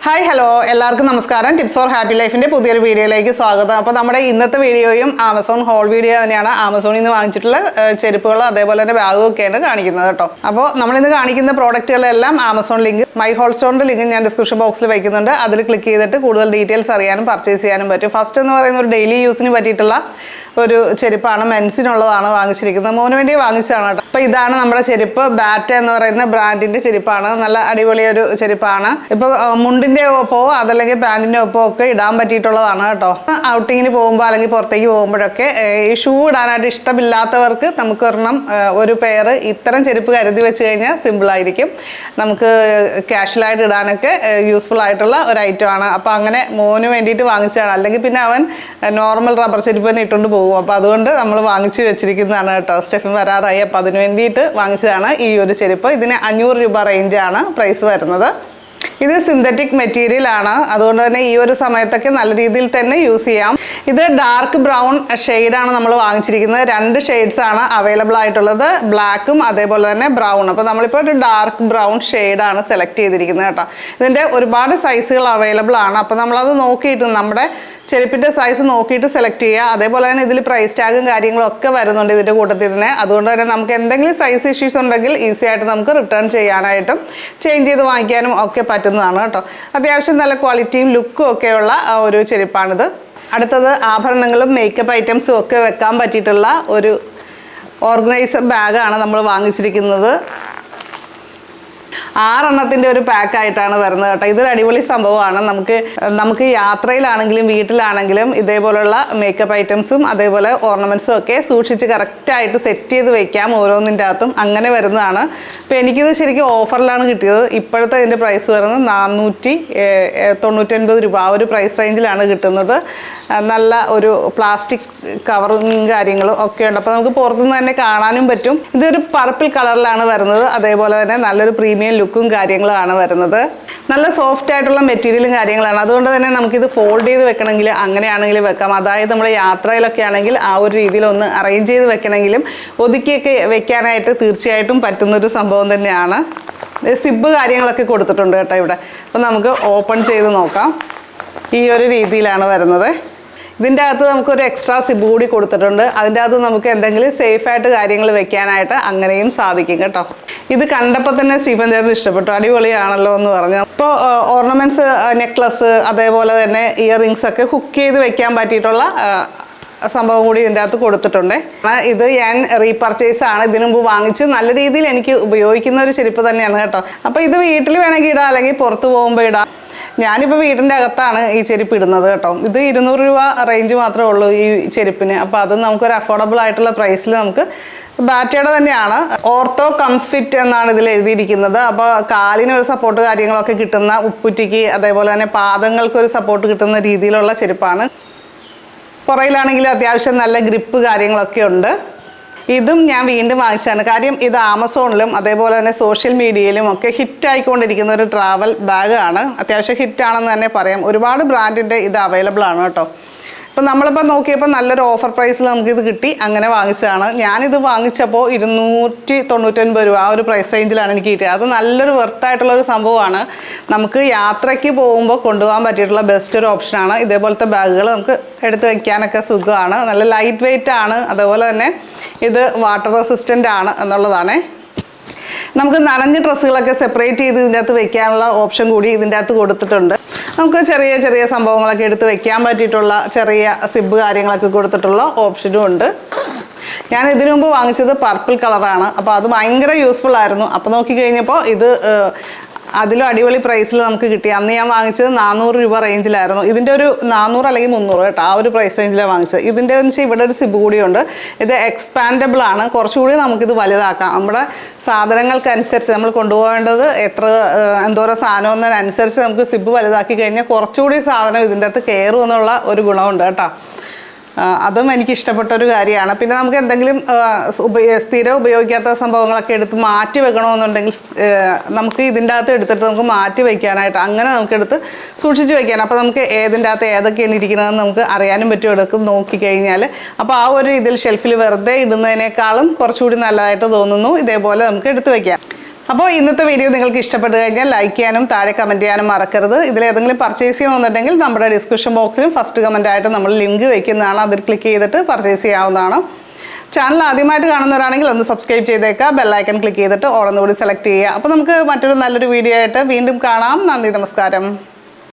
Hi hello എല്ലാവർക്കും നമസ്കാരം. Tips four happy ലൈഫിൻ്റെ പുതിയൊരു വീഡിയോയിലേക്ക് സ്വാഗതം. അപ്പോൾ നമ്മുടെ ഇന്നത്തെ വീഡിയോയും ആമസോൺ ഹോൾ വീഡിയോ തന്നെയാണ്. ആമസോണിൽ നിന്ന് വാങ്ങിച്ചിട്ടുള്ള ചെരുപ്പുകൾ അതേപോലെ തന്നെ ബാഗും ഒക്കെയാണ് കാണിക്കുന്നത് കേട്ടോ. അപ്പോൾ നമ്മളിന്ന് കാണിക്കുന്ന പ്രോഡക്റ്റുകളെല്ലാം Amazon link my whole സ്റ്റോറിൻ്റെ link ഞാൻ ഡിസ്ക്രിപ്ഷൻ ബോക്സിൽ വയ്ക്കുന്നുണ്ട്. അതിൽ ക്ലിക്ക് ചെയ്തിട്ട് കൂടുതൽ ഡീറ്റെയിൽസ് അറിയാനും പർച്ചേസ് ചെയ്യാനും പറ്റും. ഫസ്റ്റ് എന്ന് പറയുന്ന ഒരു ഡെയിലി യൂസിന് പറ്റിയിട്ടുള്ള ഒരു ചെരുപ്പാണ്. മെൻസിനുള്ളതാണ് വാങ്ങിച്ചിരിക്കുന്നത്. മോന് വേണ്ടി വാങ്ങിച്ചതാണ് കേട്ടോ. അപ്പോൾ ഇതാണ് നമ്മുടെ ചെരുപ്പ്. ബാറ്റ എന്ന് പറയുന്ന ബ്രാൻഡിൻ്റെ ചെരുപ്പാണ്. നല്ല അടിപൊളിയൊരു ചെരുപ്പാണ്. ഇപ്പോൾ മുണ്ടിൻ്റെ ഒപ്പോ അതല്ലെങ്കിൽ പാൻറ്റിൻ്റെ ഒപ്പോ ഒക്കെ ഇടാൻ പറ്റിയിട്ടുള്ളതാണ് കേട്ടോ. ഔട്ടിങ്ങിന് പോകുമ്പോൾ അല്ലെങ്കിൽ പുറത്തേക്ക് പോകുമ്പോഴൊക്കെ ഈ ഷൂ ഇടാനായിട്ട് ഇഷ്ടമില്ലാത്തവർക്ക് നമുക്ക് ഒരെണ്ണം ഒരു പെയർ ഇത്തരം ചെരുപ്പ് കരുതി വെച്ച് കഴിഞ്ഞാൽ സിമ്പിളായിരിക്കും. നമുക്ക് കാഷ്വലായിട്ട് ഇടാനൊക്കെ യൂസ്ഫുൾ ആയിട്ടുള്ള ഒരു ഐറ്റമാണ്. അപ്പോൾ അങ്ങനെ മോന് വേണ്ടിയിട്ട് വാങ്ങിച്ചതാണ്. അല്ലെങ്കിൽ പിന്നെ അവൻ നോർമൽ റബ്ബർ ചെരുപ്പ് തന്നെ ഇട്ടുകൊണ്ട് പോകും. അപ്പോൾ അതുകൊണ്ട് നമ്മൾ വാങ്ങിച്ച് വെച്ചിരിക്കുന്നതാണ് കേട്ടോ. സ്റ്റെഫിൻ വരാറായി. അപ്പോൾ അതിന് വേണ്ടിയിട്ട് വാങ്ങിച്ചതാണ് ഈ ഒരു ചെരുപ്പ്. ഇതിന് 500 രൂപ റേഞ്ചാണ് പ്രൈസ് വരുന്നത്. ഇത് സിന്തറ്റിക് മെറ്റീരിയൽ ആണ്. അതുകൊണ്ട് തന്നെ ഈ ഒരു സമയത്തൊക്കെ നല്ല രീതിയിൽ തന്നെ യൂസ് ചെയ്യാം. ഇത് ഡാർക്ക് ബ്രൗൺ ഷെയ്ഡാണ് നമ്മൾ വാങ്ങിച്ചിരിക്കുന്നത്. 2 ഷെയ്ഡ്സ് ആണ് അവൈലബിൾ ആയിട്ടുള്ളത്, ബ്ലാക്കും അതേപോലെ തന്നെ ബ്രൗൺ. അപ്പോൾ നമ്മളിപ്പോൾ ഒരു ഡാർക്ക് ബ്രൗൺ ഷെയ്ഡാണ് സെലക്ട് ചെയ്തിരിക്കുന്നത് കേട്ടോ. ഇതിൻ്റെ ഒരുപാട് സൈസുകൾ അവൈലബിൾ ആണ്. അപ്പോൾ നമ്മളത് നോക്കിയിട്ട് നമ്മുടെ ചെരുപ്പിൻ്റെ സൈസ് നോക്കിയിട്ട് സെലക്ട് ചെയ്യുക. അതേപോലെ തന്നെ ഇതിൽ പ്രൈസ് ടാഗും കാര്യങ്ങളും ഒക്കെ വരുന്നുണ്ട് ഇതിൻ്റെ കൂട്ടത്തിൽ തന്നെ. അതുകൊണ്ട് തന്നെ നമുക്ക് എന്തെങ്കിലും സൈസ് ഇഷ്യൂസ് ഉണ്ടെങ്കിൽ ഈസി ആയിട്ട് നമുക്ക് റിട്ടേൺ ചെയ്യാനായിട്ടും ചേഞ്ച് ചെയ്ത് വാങ്ങിക്കാനും ഒക്കെ പറ്റുന്നതാണ് കേട്ടോ. അത്യാവശ്യം നല്ല ക്വാളിറ്റിയും ലുക്കും ഒക്കെയുള്ള ഒരു ചെരുപ്പാണിത്. അടുത്തത് ആഭരണങ്ങളും മേക്കപ്പ് ഐറ്റംസും ഒക്കെ വെക്കാൻ പറ്റിയിട്ടുള്ള ഒരു ഓർഗനൈസർ ബാഗാണ് നമ്മൾ വാങ്ങിച്ചിരിക്കുന്നത്. 6 എണ്ണത്തിൻ്റെ ഒരു പാക്കായിട്ടാണ് വരുന്നത് കേട്ടോ. ഇതൊരു അടിപൊളി സംഭവമാണ്. നമുക്ക് യാത്രയിലാണെങ്കിലും വീട്ടിലാണെങ്കിലും ഇതേപോലുള്ള മേക്കപ്പ് ഐറ്റംസും അതേപോലെ ഓർണമെൻറ്റ്സും ഒക്കെ സൂക്ഷിച്ച് കറക്റ്റായിട്ട് സെറ്റ് ചെയ്ത് വെക്കാം ഓരോന്നിൻ്റെ അകത്തും. അങ്ങനെ വരുന്നതാണ്. അപ്പോൾ എനിക്കിത് ശരിക്കും ഓഫറിലാണ് കിട്ടിയത്. ഇപ്പോഴത്തെ ഇതിൻ്റെ പ്രൈസ് വരുന്നത് 499 രൂപ. ആ ഒരു പ്രൈസ് റേഞ്ചിലാണ് കിട്ടുന്നത്. നല്ല ഒരു പ്ലാസ്റ്റിക് കവറിങ്ങും കാര്യങ്ങളും ഒക്കെ ഉണ്ട്. അപ്പോൾ നമുക്ക് പുറത്തുനിന്ന് തന്നെ കാണാനും പറ്റും. ഇതൊരു പർപ്പിൾ കളറിലാണ് വരുന്നത്. അതേപോലെ തന്നെ നല്ലൊരു പ്രീമിയം ലുക്കും കാര്യങ്ങളാണ് വരുന്നത്. നല്ല സോഫ്റ്റ് ആയിട്ടുള്ള മെറ്റീരിയലും കാര്യങ്ങളാണ്. അതുകൊണ്ട് തന്നെ നമുക്കിത് ഫോൾഡ് ചെയ്ത് വെക്കണമെങ്കിൽ അങ്ങനെയാണെങ്കിൽ വെക്കാം. അതായത് നമ്മൾ യാത്രയിലൊക്കെ ആണെങ്കിൽ ആ ഒരു രീതിയിൽ ഒന്ന് അറേഞ്ച് ചെയ്ത് വെക്കണമെങ്കിലും ഒതുക്കിയൊക്കെ വെക്കാനായിട്ട് തീർച്ചയായിട്ടും പറ്റുന്നൊരു സംഭവം തന്നെയാണ്. സിബ് കാര്യങ്ങളൊക്കെ കൊടുത്തിട്ടുണ്ട് കേട്ടോ ഇവിടെ. അപ്പോൾ നമുക്ക് ഓപ്പൺ ചെയ്ത് നോക്കാം. ഈ ഒരു രീതിയിലാണ് വരുന്നത്. ഇതിൻ്റെ അകത്ത് നമുക്കൊരു എക്സ്ട്രാ സിബ് കൂടി കൊടുത്തിട്ടുണ്ട്. അതിൻ്റെ അകത്ത് നമുക്ക് എന്തെങ്കിലും സേഫായിട്ട് കാര്യങ്ങൾ വെക്കാനായിട്ട് അങ്ങനെയും സാധിക്കും കേട്ടോ. ഇത് കണ്ടപ്പോൾ തന്നെ സ്റ്റീഫൻ ചേട്ടന് ഇഷ്ടപ്പെട്ടു. അടിപൊളിയാണല്ലോ എന്ന് പറഞ്ഞു. ഇപ്പോൾ ഓർണമെൻറ്റ്സ്, നെക്ലസ് അതേപോലെ തന്നെ ഇയറിങ്സ് ഒക്കെ ഹുക്ക് ചെയ്ത് വെക്കാൻ പറ്റിയിട്ടുള്ള സംഭവം കൂടി ഇതിൻ്റെ അകത്ത് കൊടുത്തിട്ടുണ്ട്. ഇത് ഞാൻ റീപർച്ചേസ് ആണ്. ഇതിനു മുമ്പ് വാങ്ങിച്ച് നല്ല രീതിയിൽ എനിക്ക് ഉപയോഗിക്കുന്ന ഒരു ചെരുപ്പ് തന്നെയാണ് കേട്ടോ. അപ്പോൾ ഇത് വീട്ടിൽ വേണമെങ്കിൽ ഇടാം, അല്ലെങ്കിൽ പുറത്ത് പോകുമ്പോൾ ഇടാം. ഞാനിപ്പോൾ വീടിൻ്റെ അകത്താണ് ഈ ചെരുപ്പ് ഇടുന്നത് കേട്ടോ. ഇത് 200 രൂപ റേഞ്ച് മാത്രമേ ഉള്ളൂ ഈ ചെരുപ്പിന്. അപ്പോൾ അത് നമുക്കൊരു അഫോർഡബിൾ ആയിട്ടുള്ള പ്രൈസിൽ നമുക്ക് ബാറ്റയുടെ തന്നെയാണ്. ഓർത്തോ കംഫിറ്റ് എന്നാണ് ഇതിൽ എഴുതിയിരിക്കുന്നത്. അപ്പോൾ കാലിനൊരു സപ്പോർട്ട് കാര്യങ്ങളൊക്കെ കിട്ടുന്ന, ഉപ്പുറ്റിക്ക് അതേപോലെ തന്നെ പാദങ്ങൾക്കൊരു സപ്പോർട്ട് കിട്ടുന്ന രീതിയിലുള്ള ചെരുപ്പാണ്. പുറയിലാണെങ്കിൽ അത്യാവശ്യം നല്ല ഗ്രിപ്പ് കാര്യങ്ങളൊക്കെ ഉണ്ട്. ഇതും ഞാൻ വീണ്ടും വാങ്ങിച്ചതാണ്. കാര്യം ഇത് ആമസോണിലും അതേപോലെ തന്നെ സോഷ്യൽ മീഡിയയിലും ഒക്കെ ഹിറ്റായിക്കൊണ്ടിരിക്കുന്ന ഒരു ട്രാവൽ ബാഗാണ്. അത്യാവശ്യം ഹിറ്റാണെന്ന് തന്നെ പറയാം. ഒരുപാട് ബ്രാൻഡിൻ്റെ ഇത് അവൈലബിൾ ആണ് കേട്ടോ. ഇപ്പം നമ്മളിപ്പോൾ നോക്കിയപ്പോൾ നല്ലൊരു ഓഫർ പ്രൈസിൽ നമുക്കിത് കിട്ടി. അങ്ങനെ വാങ്ങിച്ചതാണ്. ഞാനിത് വാങ്ങിച്ചപ്പോൾ 299 രൂപ ആ ഒരു പ്രൈസ് റേഞ്ചിലാണ് എനിക്ക് കിട്ടിയത്. അത് നല്ലൊരു വെർത്തായിട്ടുള്ളൊരു സംഭവമാണ്. നമുക്ക് യാത്രയ്ക്ക് പോകുമ്പോൾ കൊണ്ടുപോകാൻ പറ്റിയിട്ടുള്ള ബെസ്റ്റ് ഒരു ഓപ്ഷനാണ്. ഇതേപോലത്തെ ബാഗുകൾ നമുക്ക് എടുത്ത് വയ്ക്കാനൊക്കെ സുഖമാണ്. നല്ല ലൈറ്റ് വെയ്റ്റ് ആണ്. അതുപോലെ തന്നെ ഇത് വാട്ടർ റെസിസ്റ്റൻ്റ് ആണ് എന്നുള്ളതാണ്. നമുക്ക് നനഞ്ഞ ഡ്രസ്സുകളൊക്കെ സെപ്പറേറ്റ് ചെയ്ത് ഇതിൻ്റെ അകത്ത് വെക്കാനുള്ള ഓപ്ഷൻ കൂടി ഇതിൻ്റെ അകത്ത് കൊടുത്തിട്ടുണ്ട്. നമുക്ക് ചെറിയ ചെറിയ സംഭവങ്ങളൊക്കെ എടുത്ത് വെക്കാൻ പറ്റിയിട്ടുള്ള ചെറിയ സിബ് കാര്യങ്ങളൊക്കെ കൊടുത്തിട്ടുള്ള ഓപ്ഷനും ഉണ്ട്. ഞാൻ ഇതിനു മുമ്പ് വാങ്ങിച്ചത് പർപ്പിൾ കളറാണ്. അപ്പോൾ അത് ഭയങ്കര യൂസ്ഫുൾ ആയിരുന്നു. അപ്പോൾ നോക്കിക്കഴിഞ്ഞപ്പോൾ ഇത് അതിലും അടിപൊളി പ്രൈസിൽ നമുക്ക് കിട്ടി. അന്ന് ഞാൻ വാങ്ങിച്ചത് 400 രൂപ റേഞ്ചിലായിരുന്നു. ഇതിൻ്റെ ഒരു 400 അല്ലെങ്കിൽ 300 കേട്ടോ, ആ ഒരു പ്രൈസ് റേഞ്ചിലാണ് വാങ്ങിച്ചത്. ഇതിൻ്റെ വെച്ചാൽ ഇവിടെ ഒരു സിബ് കൂടിയുണ്ട്. ഇത് എക്സ്പാൻഡബിൾ ആണ്. കുറച്ചുകൂടി നമുക്കിത് വലുതാക്കാം. നമ്മുടെ സാധനങ്ങൾക്കനുസരിച്ച് നമ്മൾ കൊണ്ടുപോകേണ്ടത് എന്തോരം സാധനം എന്നതിനനുസരിച്ച് നമുക്ക് സിബ് വലുതാക്കി കഴിഞ്ഞാൽ കുറച്ചുകൂടി സാധനം ഇതിൻ്റെ അകത്ത് കയറും എന്നുള്ള ഒരു ഗുണമുണ്ട് കേട്ടോ. അതും എനിക്ക് ഇഷ്ടപ്പെട്ടൊരു കാര്യമാണ്. പിന്നെ നമുക്ക് എന്തെങ്കിലും സ്ഥിരം ഉപയോഗിക്കാത്ത സംഭവങ്ങളൊക്കെ എടുത്ത് മാറ്റി വെക്കണമെന്നുണ്ടെങ്കിൽ നമുക്ക് ഇതിൻ്റെ അകത്ത് എടുത്തിട്ട് നമുക്ക് മാറ്റി വയ്ക്കാനായിട്ട് അങ്ങനെ നമുക്കെടുത്ത് സൂക്ഷിച്ച് വയ്ക്കാൻ. അപ്പോൾ നമുക്ക് ഏതിൻ്റെ അകത്ത് ഏതൊക്കെയാണ് ഇരിക്കുന്നതെന്ന് നമുക്ക് അറിയാനും പറ്റും എടുത്ത് നോക്കിക്കഴിഞ്ഞാൽ. അപ്പോൾ ആ ഒരു ഇതിൽ ഷെൽഫിൽ വെറുതെ ഇടുന്നതിനേക്കാളും കുറച്ചുകൂടി നല്ലതായിട്ട് തോന്നുന്നു. ഇതേപോലെ നമുക്ക് എടുത്ത് വയ്ക്കാം. അപ്പോൾ ഇന്നത്തെ വീഡിയോ നിങ്ങൾക്ക് ഇഷ്ടപ്പെട്ടു കഴിഞ്ഞാൽ ലൈക്ക് ചെയ്യാനും താഴെ കമൻറ്റ് ചെയ്യാനും മറക്കരുത്. ഇതിലേതെങ്കിലും പർച്ചേസ് ചെയ്യണമെന്നുണ്ടെങ്കിൽ നമ്മുടെ ഡിസ്ക്രിപ്ഷൻ ബോക്സിലും ഫസ്റ്റ് കമൻറ്റായിട്ട് നമ്മൾ ലിങ്ക് വെക്കുന്നതാണ്. അതിൽ ക്ലിക്ക് ചെയ്തിട്ട് പർച്ചേസ് ചെയ്യാവുന്നതാണ്. ചാനൽ ആദ്യമായിട്ട് കാണുന്നവരാണെങ്കിൽ ഒന്ന് സബ്സ്ക്രൈബ് ചെയ്തേക്കുക. ബെല്ലൈക്കൺ ക്ലിക്ക് ചെയ്തിട്ട് ഓളൊന്നുകൂടി സെലക്ട് ചെയ്യുക. അപ്പോൾ നമുക്ക് മറ്റൊരു നല്ലൊരു വീഡിയോ ആയിട്ട് വീണ്ടും കാണാം. നന്ദി, നമസ്കാരം.